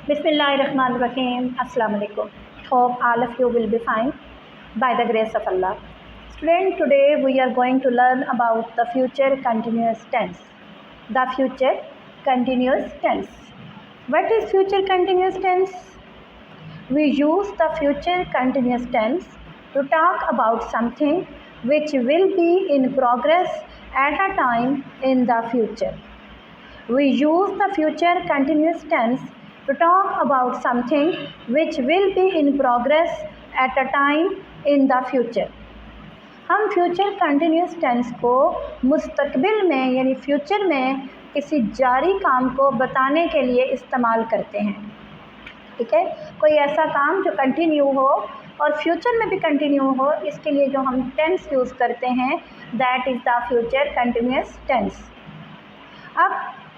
Bismillahirrahmanirrahim. Assalamu alaikum. Hope all of you will be fine by the grace of Allah. Student, today we are going to learn about the future continuous tense. The future continuous tense. What is future continuous tense? We use the future continuous tense to talk about something which will be in progress at a time in the future. We use the future continuous tense to talk about something which will be in progress at a time in the future. हम future continuous tense को मुस्तकबिल में यानी future में किसी जारी काम को बताने के लिए इस्तेमाल करते हैं। ठीक है, कोई ऐसा काम जो कंटिन्यू हो और फ्यूचर में भी कंटिन्यू हो, इसके लिए जो हम टेंस यूज़ करते हैं that is the future continuous tense. अब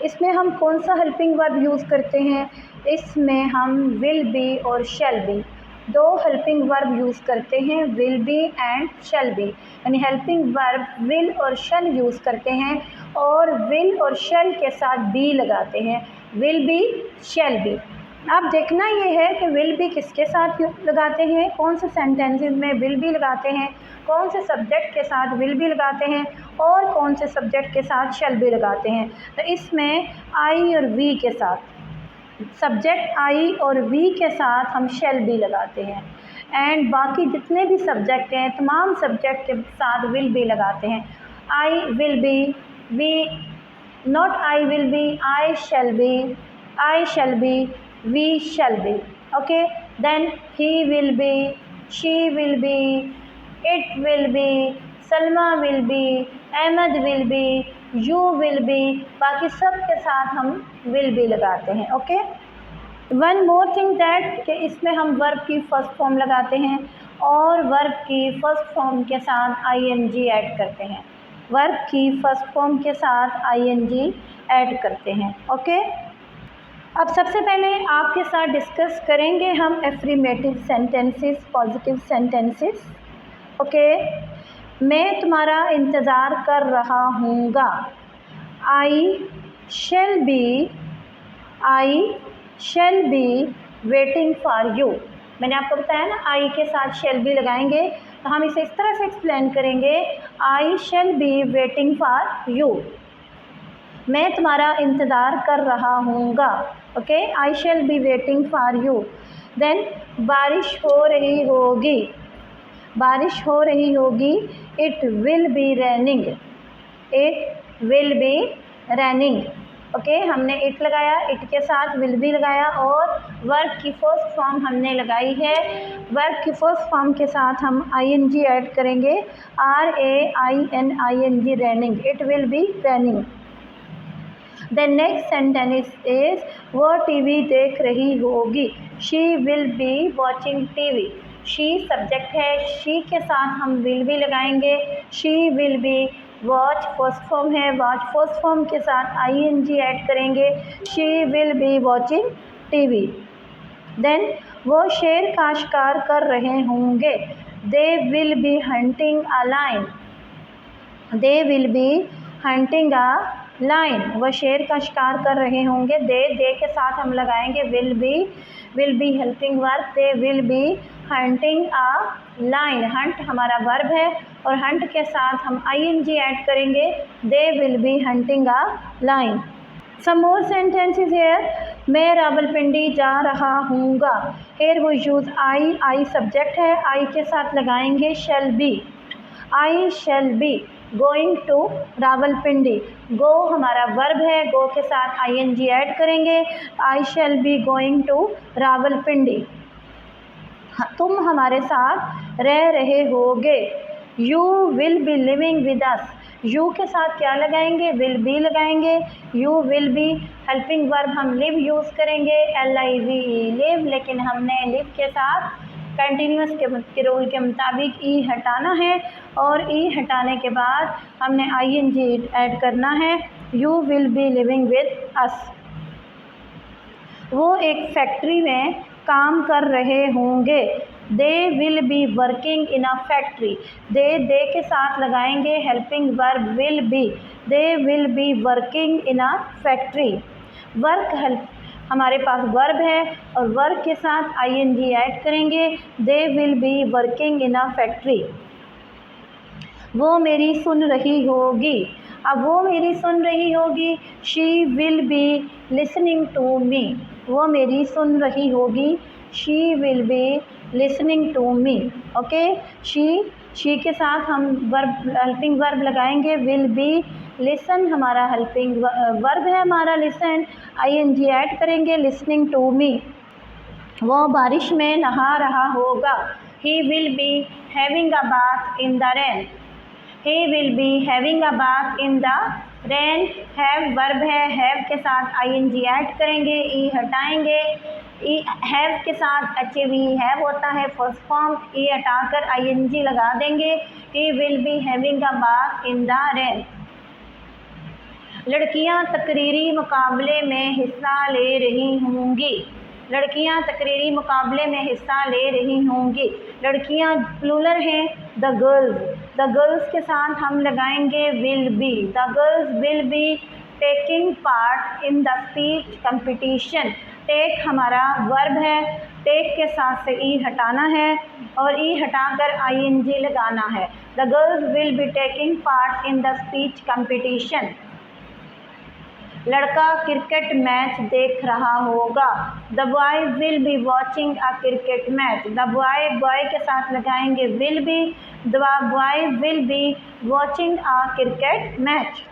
इसमें हम कौन सा हेल्पिंग वर्ब यूज़ करते हैं? इसमें हम विल बी और शैल बी, दो हेल्पिंग वर्ब यूज़ करते हैं, will be and shall be. यानी हेल्पिंग वर्ब विल और शैल यूज़ करते हैं और विल और शैल के साथ बी लगाते हैं, विल बी शैल बी। अब देखना ये है कि विल बी किसके साथ लगाते हैं, कौन से सेंटेंसेस में विल बी लगाते हैं, कौन से सब्जेक्ट के साथ विल बी लगाते हैं और कौन से सब्जेक्ट के साथ शैल बी लगाते हैं। तो इसमें आई और वी के साथ, सब्जेक्ट आई और वी के साथ हम शैल बी लगाते हैं एंड बाकी जितने भी सब्जेक्ट हैं तमाम सब्जेक्ट के साथ विल बी लगाते हैं। I will be, we not I will be, I shall be, I shall be, we shall be. Okay, then he will be, she will be, it will be, Salma will be, Ahmed will be, you will be, बाकी सब के साथ हम will be लगाते हैं। Okay, one more thing that कि इसमें हम वर्ब की फर्स्ट फॉर्म लगाते हैं और वर्ब की फर्स्ट फॉर्म के साथ ing ऐड करते हैं, वर्ब की फर्स्ट फॉर्म के साथ ing ऐड करते हैं। ओके, अब सबसे पहले आपके साथ डिस्कस करेंगे हम affirmative sentences, positive sentences. Okay, मैं तुम्हारा इंतज़ार कर रहा हूँगा, I shall be waiting for you. मैंने आपको बताया ना आई के साथ शैल बी लगाएंगे, तो हम इसे इस तरह से एक्सप्लेन करेंगे, I shall be waiting for you, मैं तुम्हारा इंतज़ार कर रहा हूँगा। Okay, I shall be waiting for you. Then बारिश हो रही होगी, बारिश हो रही होगी, it will be raining, it will be raining. Okay, हमने इट लगाया, इट के साथ विल बी लगाया और वर्ब की फर्स्ट फॉर्म हमने लगाई है, वर्ब की फर्स्ट फॉर्म के साथ हम ing ऐड करेंगे, RAINING raining, it will be raining. The next sentence is वो टीवी देख रही होगी, she will be watching TV, she subject है, she के साथ हम will be लगाएंगे, she will be, watch first form है, watch फर्स्ट फॉर्म के साथ ing ऐड करेंगे, she will be watching TV। Then वो शेर का शिकार कर रहे होंगे, they will be hunting a lion, they will be hunting a line, वह शेर का शिकार कर रहे होंगे, दे के साथ हम लगाएंगे will be helping verb, they will be hunting a line, hunt हमारा वर्ब है और हंट के साथ हम ing ऐड करेंगे, they will be hunting a line. Some more sentences here, मैं रावलपिंडी जा रहा हूँगा, हियर वो यूज़ आई सब्जेक्ट है, आई के साथ लगाएंगे shall be, I shall be going to Rawalpindi, go हमारा वर्ब है, गो के साथ ing ऐड करेंगे, I shall be going to Rawalpindi. तुम हमारे साथ रह रहे होगे, you will be living with us, you के साथ क्या लगाएंगे, विल बी लगाएंगे, you will be helping verb हम लिव यूज़ करेंगे, LIVE लिव, लेकिन हमने लिव के साथ कंटिन्यूस के रूल के मुताबिक ई हटाना है और ई हटाने के बाद हमने ing ऐड करना है, you will be living with us. वो एक फैक्ट्री में काम कर रहे होंगे, they will be working in a factory, they के साथ लगाएंगे helping verb will be, they will be working in a factory. हमारे पास वर्ब है और वर्ब के साथ ing ऐड करेंगे। They will be working in a factory. वो मेरी सुन रही होगी। अब वो मेरी सुन रही होगी, she will be listening to me. वो मेरी सुन रही होगी, she will be listening to me. Okay, she के साथ हम वर्ब हेल्पिंग वर्ब लगाएंगे विल बी। लिसन हमारा हेल्पिंग वर्ब है हमारा लिसन, ing ऐड करेंगे लिसनिंग टू मी। वो बारिश में नहा रहा होगा, he will be having a bath in the rain. He will be having a bath in the rain। have verb है, have के साथ ing ऐड करेंगे, e हटाएंगे, have के साथ have होता है फर्स्ट फॉर्म, e हटाकर ing लगा देंगे। He will be having a bath in the rain। लड़कियां तकरीरी मुकाबले में हिस्सा ले रही होंगी। लड़कियां तकरीरी मुकाबले में हिस्सा ले रही होंगी। लड़कियां प्लूरल हैं, द गर्ल्स। द गर्ल्स के साथ हम लगाएंगे will be. The girls will be taking part in the speech competition. Take हमारा वर्ब है, टेक के साथ से ई हटाना है और ई हटाकर ing लगाना है। The girls will be taking part in the speech competition. लड़का क्रिकेट मैच देख रहा होगा। The boy will be watching a cricket match. The boy, boy के साथ लगाएंगे will be. The boy will be watching a cricket match.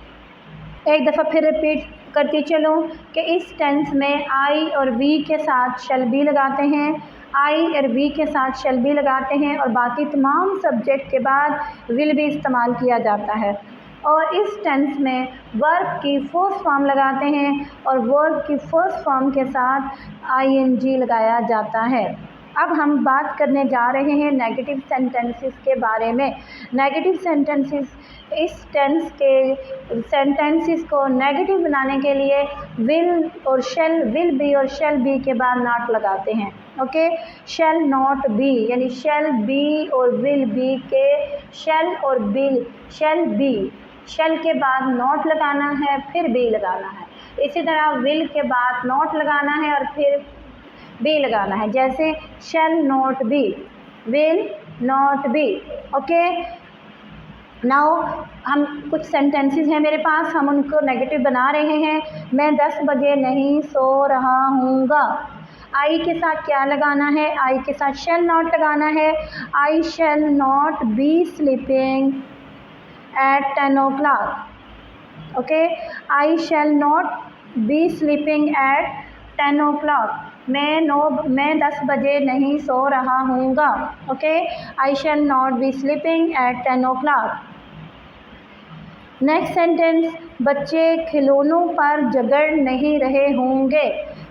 एक दफ़ा फिर रिपीट करती चलूँ कि इस टेंस में आई और वी के साथ शैल बी लगाते हैं, आई और वी के साथ शैल बी लगाते हैं और बाकी तमाम सब्जेक्ट के बाद विल बी इस्तेमाल किया जाता है। और इस टेंस में वर्ब की फर्स्ट फॉर्म लगाते हैं और वर्ब की फर्स्ट फॉर्म के साथ ing लगाया जाता है। अब हम बात करने जा रहे हैं नेगेटिव सेंटेंसेस के बारे में। नेगेटिव सेंटेंसेस, इस टेंस के सेंटेंसेस को नेगेटिव बनाने के लिए विल और शैल, विल बी और शैल बी के बाद नॉट लगाते हैं। ओके, शैल नॉट बी यानी शैल बी और विल बी के शैल और बिल, शैल बी, शैल के बाद नॉट लगाना है फिर बी लगाना है। इसी तरह विल के बाद नॉट लगाना है और फिर बी लगाना है। जैसे शैल not B, will not be. Okay, now हम कुछ सेंटेंसेस हैं मेरे पास, हम उनको नेगेटिव बना रहे हैं। मैं 10 बजे नहीं सो रहा हूँगा। आई के साथ क्या लगाना है? आई के साथ शैल नॉट लगाना है। I shall not be sleeping at 10 o'clock। okay, I shall not be sleeping at 10 o'clock। मैं 10 बजे नहीं सो रहा हूँगा। Okay, I shall not be sleeping at 10 o'clock। Next sentence, बच्चे खिलौनों पर झगड़ नहीं रहे होंगे।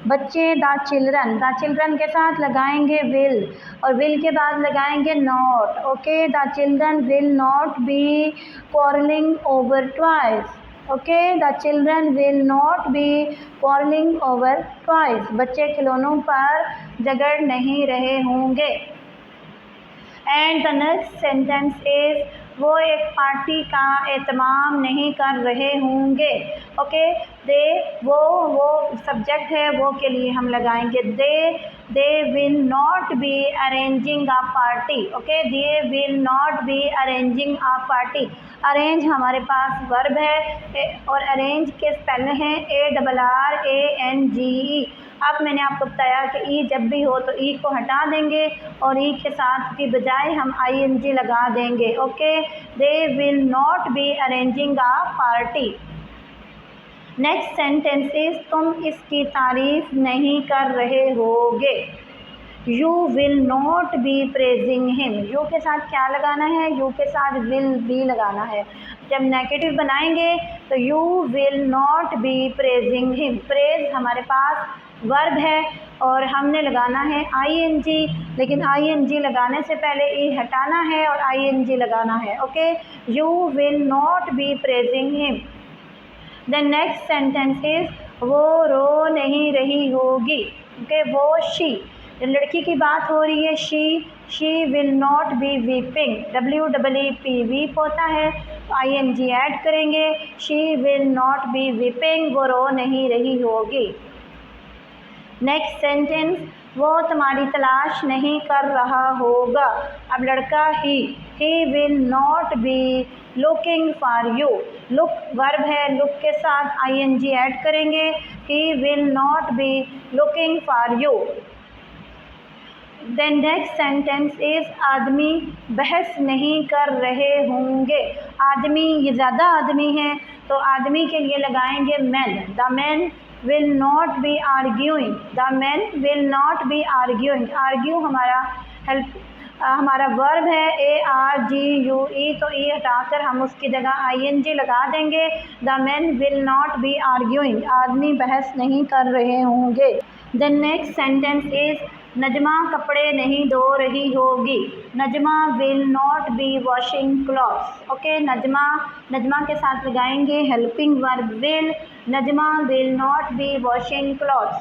बच्चे द चिल्ड्रन के साथ लगाएंगे विल और विल के बाद लगाएंगे not. Okay, the children will not be quarrelling over toys. Okay, the children will not be quarrelling over toys. बच्चे खिलौनों पर झगड़ नहीं रहे होंगे। And the next sentence is, वो एक पार्टी का एहतमाम नहीं कर रहे होंगे। ओके, वो सब्जेक्ट है, वो के लिए हम लगाएंगे they will not be arranging a party. Okay, they will not be arranging a party. Arrange हमारे पास वर्ब है और अरेंज के स्पेल हैं ARRANGE। अब मैंने आपको बताया कि ई जब भी हो तो ई को हटा देंगे और ई के साथ की बजाय हम ing लगा देंगे। Okay, they will not be arranging a party. Next sentence is, तुम इसकी तारीफ नहीं कर रहे होगे। You will not be praising him. You के साथ क्या लगाना है? यू के साथ विल बी लगाना है। जब नेगेटिव बनाएंगे तो you will not be praising him. Praise हमारे पास वर्ब है और हमने लगाना है ing, लेकिन ing लगाने से पहले ई हटाना है और ing लगाना है। Okay, you will not be praising him. The next sentence is, वो रो नहीं रही होगी। ओके, वो शी, लड़की की बात हो रही है। She will not be weeping. WEEP weep होता है, ing ऐड करेंगे। She will not be weeping, वो रो नहीं रही होगी। नेक्स्ट सेंटेंस, वो तुम्हारी तलाश नहीं कर रहा होगा। अब लड़का he will not be looking for you. Look verb है, लुक के साथ ing ऐड करेंगे। He will not be looking for you. Then next sentence is, आदमी बहस नहीं कर रहे होंगे। आदमी, ये ज़्यादा आदमी है तो आदमी के लिए लगाएंगे man. The man will not be arguing. The man will not be arguing. Argue हमारा वर्ब है ARGUE, तो ई हटाकर हम उसकी जगह ing लगा देंगे। The man will not be arguing. आदमी बहस नहीं कर रहे होंगे। The next sentence is, Najma कपड़े नहीं धो रही होगी। Najma will not be washing clothes. Okay, Najma के साथ लगाएंगे helping verb will. Najma will not be washing clothes.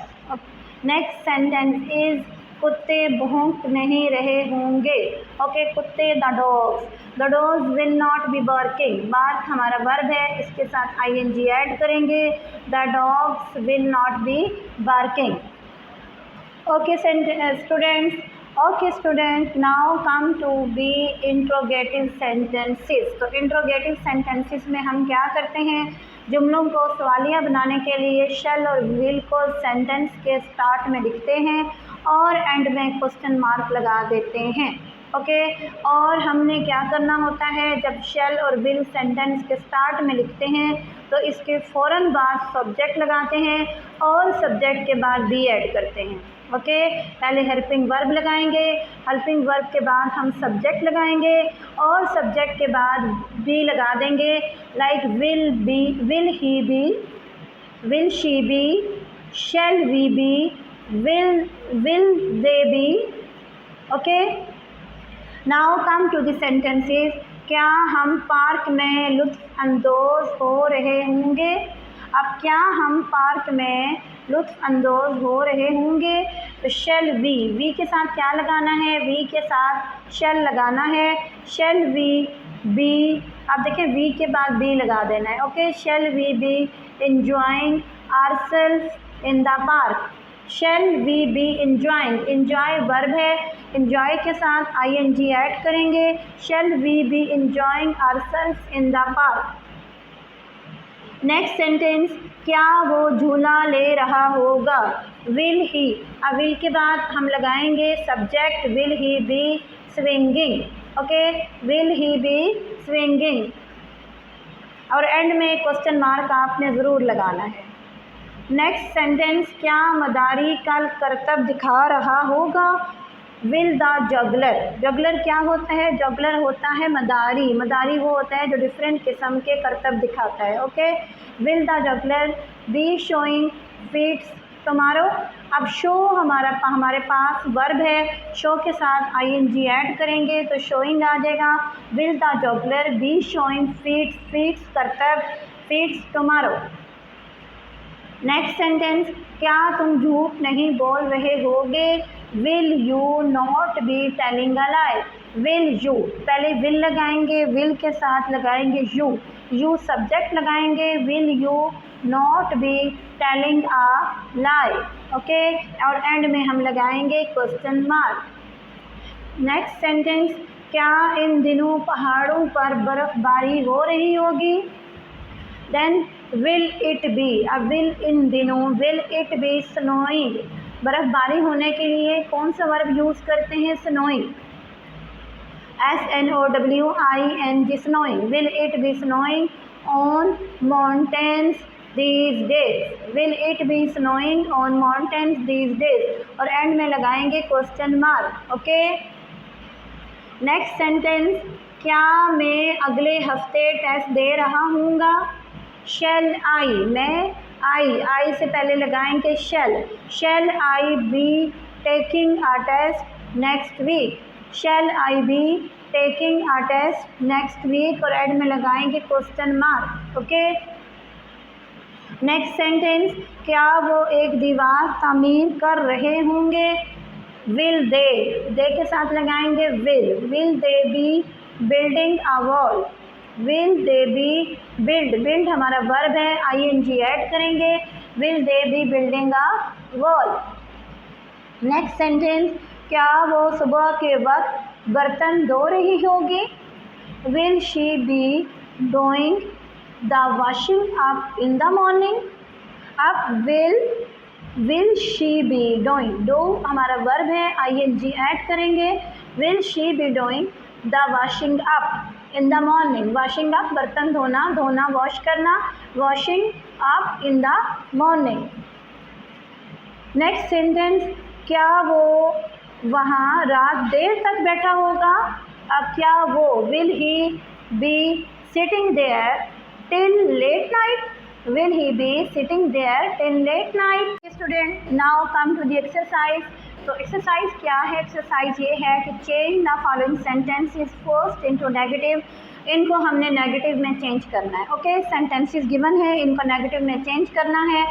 Next sentence is, कुत्ते भौंक नहीं रहे होंगे। ओके, कुत्ते the dogs will not be barking. Bark हमारा वर्ब है, इसके साथ ing ऐड करेंगे। The dogs will not be barking. Okay, students, now come to be interrogative sentences। तो interrogative sentences में हम क्या करते हैं, जुमलों को सवालिया बनाने के लिए shall और will को सेंटेंस के स्टार्ट में लिखते हैं और एंड में क्वेश्चन मार्क लगा देते हैं। ओके, और हमने क्या करना होता है, जब shall और will सेंटेंस के स्टार्ट में लिखते हैं तो इसके फ़ौरन बाद सब्जेक्ट लगाते हैं और सब्जेक्ट के बाद बी ऐड करते हैं। ओके, पहले हेल्पिंग वर्ब लगाएंगे, हेल्पिंग वर्ब के बाद हम सब्जेक्ट लगाएंगे और सब्जेक्ट के बाद बी लगा देंगे। Like will he be, will she be, shall we be, will they be. Okay, now come to the sentences. क्या हम पार्क में लुत्फ़ अंदोज़ हो रहे होंगे। अब क्या हम पार्क में लुत्फ़ अंदोज़ हो रहे होंगे, तो शैल वी के साथ क्या लगाना है, वी के साथ शैल लगाना है। शैल वी बी, आप देखें वी के बाद बी लगा देना है। Okay, shall we be enjoying ourselves in the park. Shall we be enjoying, enjoy verb है, एंजॉय के साथ ing ऐड करेंगे। Shall we be enjoying ourselves in the park. Next sentence, क्या वो झूला ले रहा होगा। विल ही, अब विल के बाद हम लगाएंगे subject, will he be swinging. Okay, will he be swinging, और एंड में क्वेश्चन मार्क आपने ज़रूर लगाना है। नेक्स्ट सेंटेंस, क्या मदारी कल करतब दिखा रहा होगा। विल द जगलर, जगलर क्या होता है, जगलर होता है मदारी। मदारी वो होता है जो डिफरेंट किस्म के करतब दिखाता है। Okay, will the juggler be showing feats tomorrow. अब शो हमारे पास वर्ब है, शो के साथ ing ऐड करेंगे तो शोइंग आ जाएगा। Will the juggler be showing feats करतब, फीट्स टुमारो। नेक्स्ट सेंटेंस, क्या तुम झूठ नहीं बोल रहे होगे। Will you not be telling a lie. Will you, पहले विल लगाएंगे, विल के साथ लगाएंगे यू सब्जेक्ट लगाएंगे। Will you not be telling a lie. Okay, और एंड में हम लगाएंगे क्वेश्चन मार्क। नेक्स्ट सेंटेंस, क्या इन दिनों पहाड़ों पर बर्फ़बारी हो रही होगी। देन विल इट बी, अब विल इन दिनों, विल इट बी स्नोइंग। बर्फ़बारी होने के लिए कौन सा वर्ब यूज़ करते हैं, snowing, SNOWING, snowing. Will it be snowing on mountains these days. Will it be snowing on mountains these days, और एंड में लगाएंगे question mark. Okay, next sentence, क्या मैं अगले हफ्ते टेस्ट दे रहा हूँगा। शैल आई, मैं आई से पहले लगाएंगे shall I be taking a test next week. Shall I be taking a test next week, और एंड में लगाएंगे question mark. Okay, next sentence, क्या वो एक दीवार तामीर कर रहे होंगे। विल दे के साथ लगाएंगे will they be building a wall. Will they be build हमारा वर्ब है, ing ऐड करेंगे। Will they be building a wall. Next sentence, क्या वो सुबह के वक्त बर्तन धो रही होगी? Will she be doing the washing up in the morning? अब will she be doing, do हमारा वर्ब है, ing ऐड करेंगे। Will she be doing the washing up in the morning? Washing up बर्तन धोना, धोना वॉश करना, washing up in the morning. Next sentence, क्या वो वहाँ रात देर तक बैठा होगा? अब क्या वो, will he be sitting there till late night? Will he be sitting there till late night? Student, now come to the exercise. तो एक्सरसाइज क्या है? एक्सरसाइज ये है कि change the following sentences first into negative. इनको हमने negative में change करना है। ओके, सेंटेंसेस गिवन है, इनको नेगेटिव में चेंज करना है।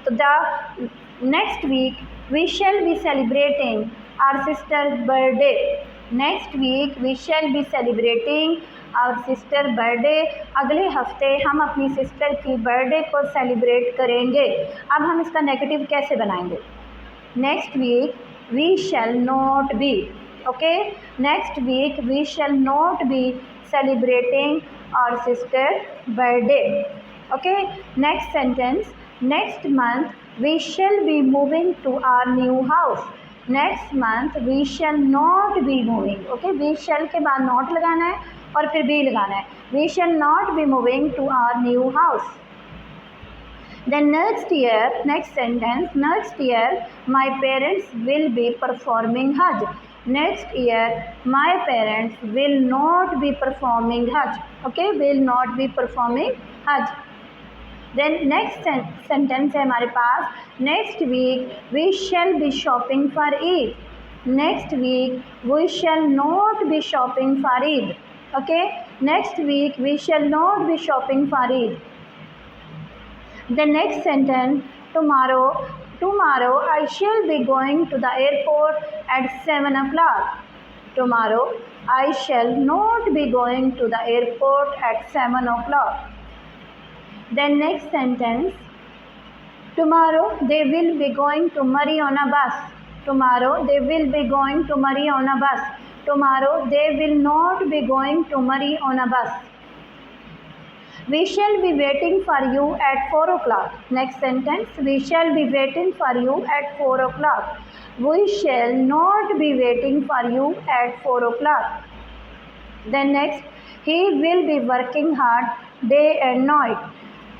तो the next week we shall be celebrating our sister birthday. Next week we shall be celebrating our sister birthday. अगले हफ्ते हम अपनी सिस्टर की बर्थडे को सेलिब्रेट करेंगे। अब हम इसका नेगेटिव कैसे बनाएंगे? Next week we shall not be, okay, next week we shall not be celebrating our sister birthday. Okay, next sentence, next month we shall be moving to our new house. Next month we shall not be moving. Okay, we shall के बाद not लगाना है और फिर be लगाना है। We shall not be moving to our new house. Then next year, next sentence, next year my parents will be performing Hajj. Next year my parents will not be performing Hajj. Okay, will not be performing Hajj. Then next sentence है हमारे पास, next week we shall be shopping for Eid. Next week we shall not be shopping for Eid. Okay, next week we shall not be shopping for Eid. The next sentence, tomorrow I shall be going to the airport at 7 o'clock. Tomorrow I shall not be going to the airport at 7 o'clock. Then next sentence, tomorrow they will be going to Murree on a bus. Tomorrow they will be going to Murree on a bus. Tomorrow they will not be going to Murree on a bus. We shall be waiting for you at 4 o'clock. Next sentence, we shall be waiting for you at 4 o'clock. We shall not be waiting for you at 4 o'clock. Then next, he will be working hard day and night.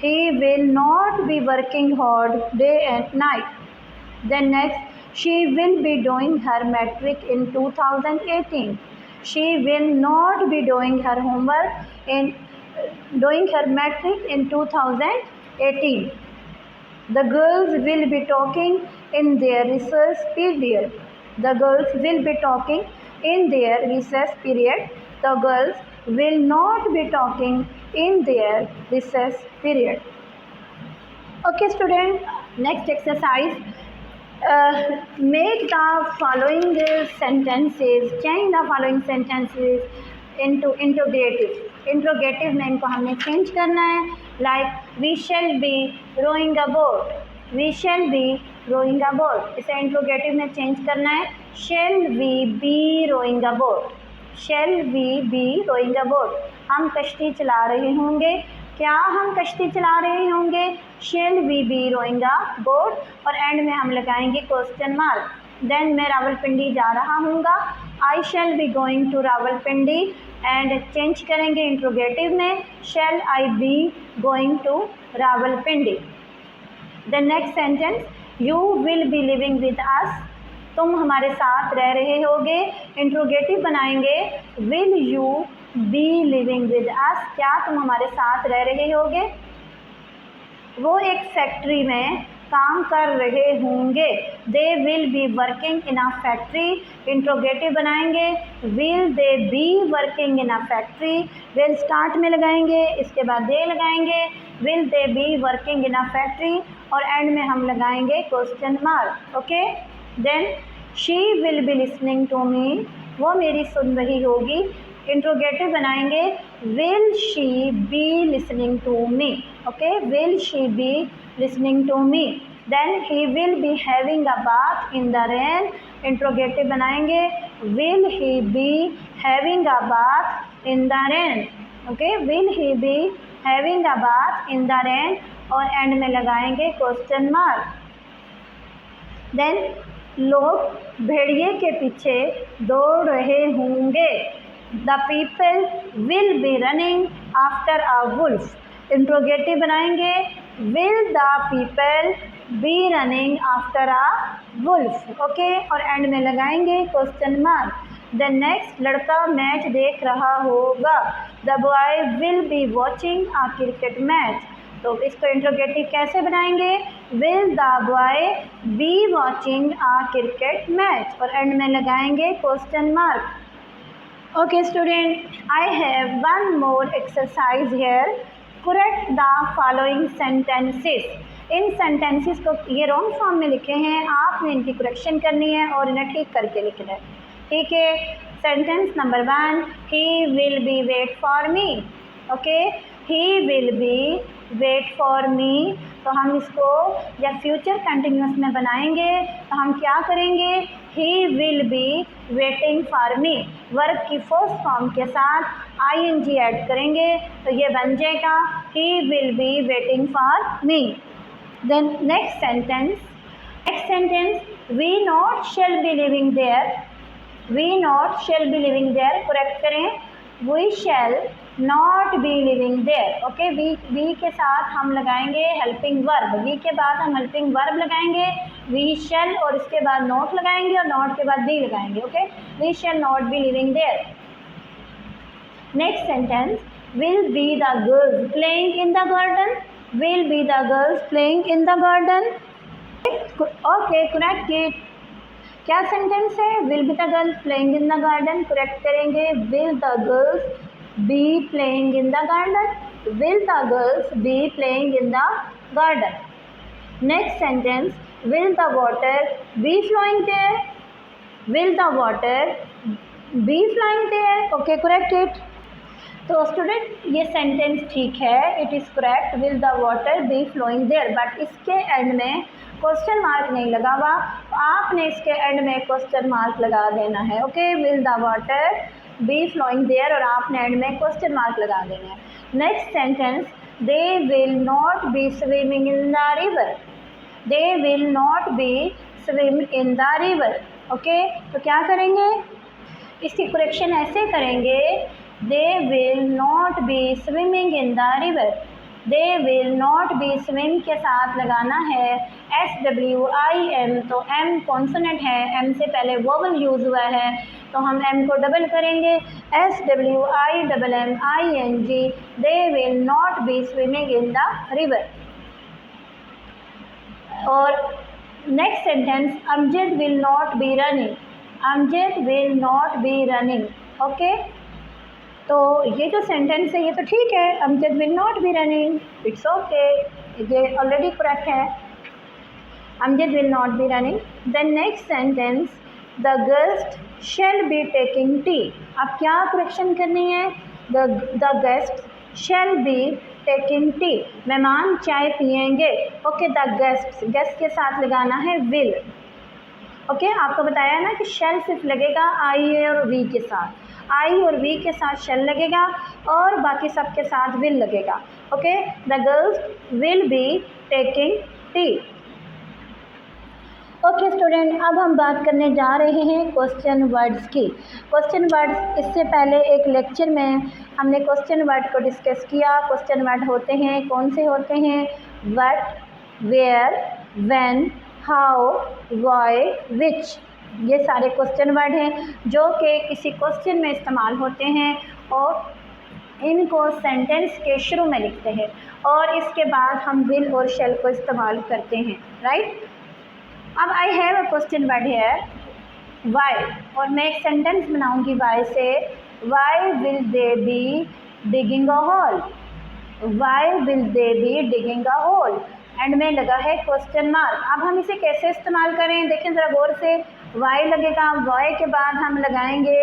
He will not be working hard day and night. Then next, she will be doing her matric in 2018. She will not be doing her homework in doing her matric in 2018. The girls will be talking in their recess period. The girls will be talking in their recess period. The girls will not be talking in their recess period. Okay student, next exercise, make the following sentences, change the following sentences into interrogative. Interrogative में इनको हमने change करना है, like we shall be rowing a boat. We shall be rowing a boat, इसे interrogative में change करना है, shall we be rowing a boat. Shall we be rowing a boat. हम कश्ती चला रहे होंगे, क्या हम कश्ती चला रहे होंगे? Shall we be rowing a boat, और एंड में हम लगाएंगे क्वेश्चन मार्क। देन मैं रावलपिंडी जा रहा हूँगा, I shall be going to Rawalpindi, and change करेंगे इंट्रोगेटिव में, shall I be going to Rawalpindi. The next sentence, you will be living with us. तुम हमारे साथ रह रहे होगे, इंट्रोगेटिव बनाएंगे, will you B living with अस, क्या तुम हमारे साथ रह रहे होगे? वो एक फैक्ट्री में काम कर रहे होंगे, they will be working in a factory, interrogative बनाएंगे, will they be working in a factory, will start में लगाएंगे, इसके बाद दे लगाएंगे, will they be working in a factory, और एंड में हम लगाएंगे question mark. Okay, then she will be listening to me, वो मेरी सुन रही होगी, इंट्रोगेटिव बनाएंगे will she be listening to me, okay, will she be listening to me. Then he will be having a bath in the rain, interrogative बनाएंगे will he be having a bath in the rain, okay, will he be having a bath in the rain, और end में लगाएंगे question mark. Then लोग भेड़िए के पीछे दौड़ रहे होंगे, the people will be running after a wolf, interrogative बनाएंगे will the people be running after a wolf, okay, और एंड में लगाएंगे क्वेश्चन मार्क। द नेक्स्ट लड़का मैच देख रहा होगा, the boy will be watching a cricket match, तो इसको इंट्रोगेटिव कैसे बनाएंगे will the boy be watching a cricket match, और एंड में लगाएंगे question mark. Okay student, I have one more exercise hair, correct the following sentences. इन sentences को ये रॉन्ग फॉर्म में लिखे हैं, आपने इनकी करेक्शन करनी है और इन्हें ठीक करके लिखना है, ठीक है। Sentence number 1, he will be wait for me, okay, he will be wait for me, तो हम इसको जब फ्यूचर कंटिन्यूस में बनाएंगे तो हम क्या करेंगे he will be waiting for me, verb की फर्स्ट फॉर्म के साथ ing ऐड करेंगे तो ये बन जाएगा he will be waiting for me. Then next sentence we not shall be living there, we not shall be living there, correct करें we shall not be living there, okay, we के साथ हम लगाएंगे हेल्पिंग वर्ब, वी के बाद हम helping verb लगाएंगे we shall, और इसके बाद नॉट लगाएंगे और नॉट के बाद बी लगाएंगे, okay, we shall not be living there. Next sentence will be the girls playing in the garden, will be the girls playing in the garden, okay, correct it. क्या sentence है will be the girls playing in the garden, correct करेंगे will the girls be playing in the garden, will the girls be playing in the garden. Next sentence will the water be flowing there, will the water be flowing there, okay, correct it. तो student ये sentence ठीक है, it is correct will the water be flowing there, but इसके end में question mark नहीं लगा हुआ, तो आपने इसके एंड में क्वेश्चन मार्क लगा देना है, okay, will the water be flowing there, और आपने एंड में क्वेश्चन मार्क लगा देना है। Next sentence they will not be swimming in the river, they will not be swim in the river, okay, तो क्या करेंगे इसकी करेक्शन ऐसे करेंगे they will not be swimming in the river, they will not be स्विम के साथ लगाना है SWIM, तो M कॉन्सोनेंट है, M से पहले वोवल यूज़ हुआ है तो हम M को डबल करेंगे SWIMMING, they will not be swimming in the river. और next sentence Amjad will not be running, Amjad will not be running, okay, तो ये जो सेंटेंस है ये तो ठीक है, Amjad will not be running, it's okay, ये ऑलरेडी करेक्ट है, Amjad will not be running. Then next sentence the guest shall be taking tea, अब क्या करेक्शन करनी है the guest shall be taking T, मेहमान चाय पिएंगे, ओके, द गेस्ट के साथ लगाना है विल, ओके, आपको बताया ना कि शेल सिर्फ लगेगा आई और वी के साथ, आई और वी के साथ शेल लगेगा और बाकी सब के साथ विल लगेगा, okay, the girls will be taking tea. Okay student, अब हम बात करने जा रहे हैं क्वेश्चन वर्ड्स की। क्वेश्चन वर्ड्स इससे पहले एक लेक्चर में हमने क्वेश्चन वर्ड को डिस्कस किया। क्वेश्चन वर्ड होते हैं, कौन से होते हैं, what, where, when, how, why, which, ये सारे क्वेश्चन वर्ड हैं जो कि किसी क्वेश्चन में इस्तेमाल होते हैं और इनको सेंटेंस के शुरू में लिखते हैं और इसके बाद हम विल और शेल को इस्तेमाल करते हैं, राइट। अब I have a question word है वाई, और मैं एक सेंटेंस बनाऊंगी वाई से, why will they be digging a hole, why will they be digging a hole, end में लगा है क्वेश्चन मार्क। अब हम इसे कैसे इस्तेमाल करें, देखें ज़रा गौर से। वाई लगेगा, वाई के बाद हम लगाएंगे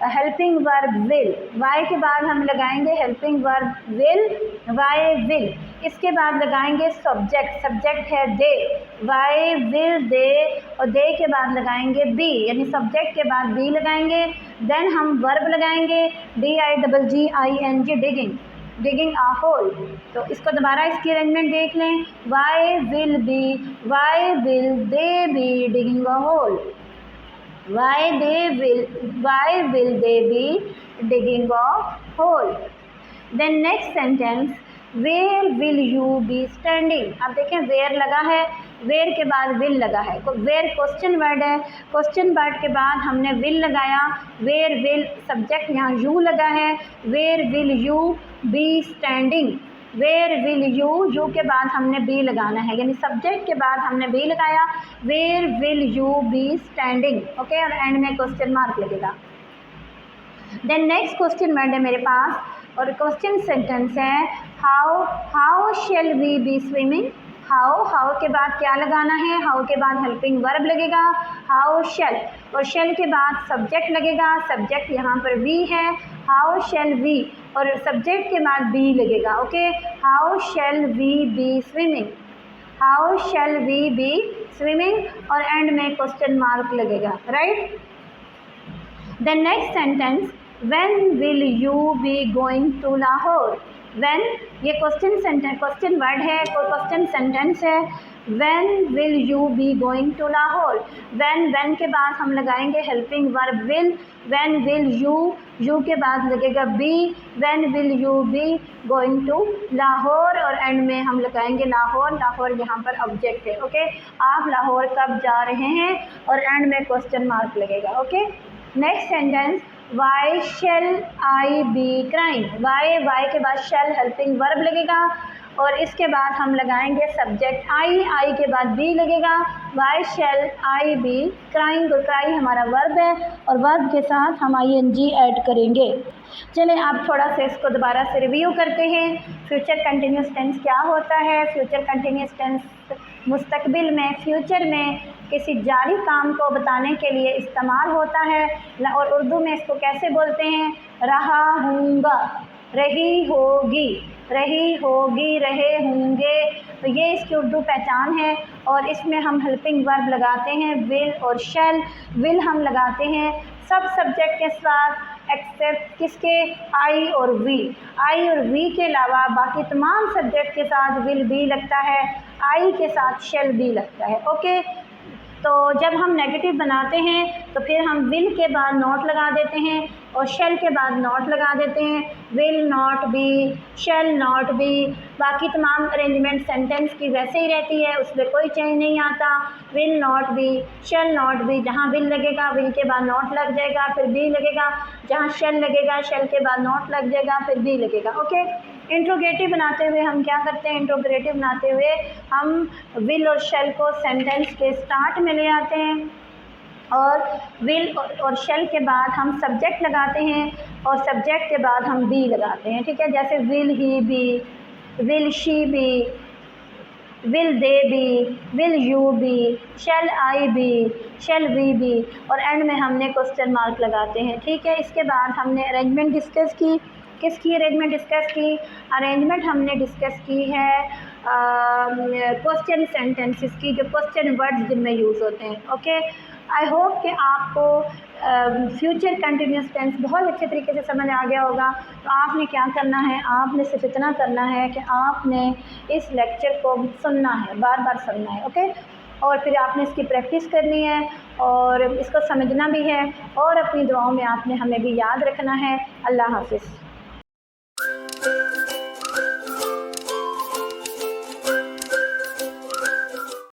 हेल्पिंग वर्ब विल, वाई के बाद हम लगाएंगे helping verb will, why will. इसके बाद लगाएंगे सब्जेक्ट, सब्जेक्ट है दे, वाई विल दे, और दे के बाद लगाएंगे बी, यानी सब्जेक्ट के बाद बी लगाएंगे। देन हम वर्ब लगाएंगे DIGGING, digging, digging a hole. तो इसको दोबारा इसकी अरेंजमेंट देख लें। Why will they be digging a hole, why will they be digging a hole। then next sentence, where will you be standing। अब देखें where लगा है, where के बाद will लगा है, where क्वेश्चन वर्ड है, क्वेश्चन वर्ड के बाद हमने will लगाया, where will सब्जेक्ट यहाँ you लगा है, where will you be standing, where will you के बाद हमने बी लगाना है, यानी सब्जेक्ट के बाद हमने बी लगाया, where will you be standing, okay. और एंड में क्वेश्चन मार्क लगेगा। देन नेक्स्ट क्वेश्चन वर्ड है मेरे पास, और क्वेश्चन सेंटेंस है how shall we be swimming. How के बाद क्या लगाना है, हाउ के बाद हेल्पिंग वर्ब लगेगा, हाउ शेल, और शेल के बाद सब्जेक्ट लगेगा, सब्जेक्ट यहाँ पर वी है, हाउ शेल वी, और सब्जेक्ट के बाद बी लगेगा, okay. How shall we be swimming, how shall we be swimming, और एंड में क्वेश्चन मार्क लगेगा, right. Then next sentence, when will you be going to Lahore. When ये question word है, कोई क्वेश्चन सेंटेंस है। When will you be going to Lahore, when के बाद हम लगाएंगे helping verb will, when will you के बाद लगेगा be, when will you be going to Lahore, और एंड में हम लगाएंगे लाहौर यहाँ पर ऑब्जेक्ट है, ओके। आप लाहौर कब जा रहे हैं, और एंड में क्वेश्चन मार्क लगेगा, okay. Next sentence, why shall I be crying. Why के बाद शेल हेल्पिंग वर्ब लगेगा, और इसके बाद हम लगाएंगे सब्जेक्ट आई के बाद बी लगेगा, why shall I be crying, और क्राई हमारा वर्ब है, और वर्ब के साथ हम ING ऐड करेंगे। चलें आप थोड़ा सा इसको दोबारा से रिव्यू करते हैं। फ्यूचर कंटिन्यूस टेंस क्या होता है। फ्यूचर कंटिन्यूस टेंस मुस्तकबिल में, फ्यूचर में किसी जारी काम को बताने के लिए इस्तेमाल होता है, और उर्दू में इसको कैसे बोलते हैं, रहा हूँगा, रही होगी, रही होगी, रहे होंगे। तो ये इसकी उर्दू पहचान है, और इसमें हम हेल्पिंग वर्ब लगाते हैं विल और शैल। विल हम लगाते हैं सब सब्जेक्ट के साथ एक्सेप्ट किसके, आई और वी। आई और वी के अलावा बाकी तमाम सब्जेक्ट के साथ विल भी लगता है, आई के साथ शेल भी लगता है, ओके। तो जब हम नेगेटिव बनाते हैं तो फिर हम विल के बाद नॉट लगा देते हैं, और शेल के बाद नॉट लगा देते हैं, will not be, shell not B. बाकी तमाम अरेंजमेंट सेंटेंस की वैसे ही रहती है, उसमें कोई चेंज नहीं आता। Will not be, shell not B, जहाँ विल लगेगा विल के बाद नॉट लग जाएगा, फिर बी लगेगा, जहाँ शेल लगेगा शेल के बाद नॉट लग जाएगा, फिर बी लगेगा, ओके। इंट्रोगेटिव बनाते हुए हम क्या करते हैं, इंट्रोगेटिव बनाते हुए हम विल और शेल को सेंटेंस के स्टार्ट में ले आते हैं, और विल और शेल के बाद हम सब्जेक्ट लगाते हैं, और सब्जेक्ट के बाद हम बी लगाते हैं, ठीक है। जैसे will he be, will she be, will they be, will you be, shall I be, shall we be, और एंड में हमने क्वेश्चन मार्क लगाते हैं, ठीक है। इसके बाद हमने अरेंजमेंट डिस्कस की। किसकी अरेंजमेंट डिस्कस की, अरेंजमेंट हमने डिस्कस की है क्वेश्चन सेंटेंसेस की, जो क्वेश्चन वर्ड्स जिनमें यूज़ होते हैं, ओके। आई होप कि आपको फ्यूचर कंटिन्यूस टेंस बहुत अच्छे तरीके से समझ आ गया होगा। तो आपने क्या करना है, आपने सिर्फ इतना करना है कि आपने इस लेक्चर को सुनना है, बार बार सुनना है, ओके। और फिर आपने इसकी प्रैक्टिस करनी है, और इसको समझना भी है, और अपनी दुआओं में आपने हमें भी याद रखना है। अल्लाह हाफ़िज़।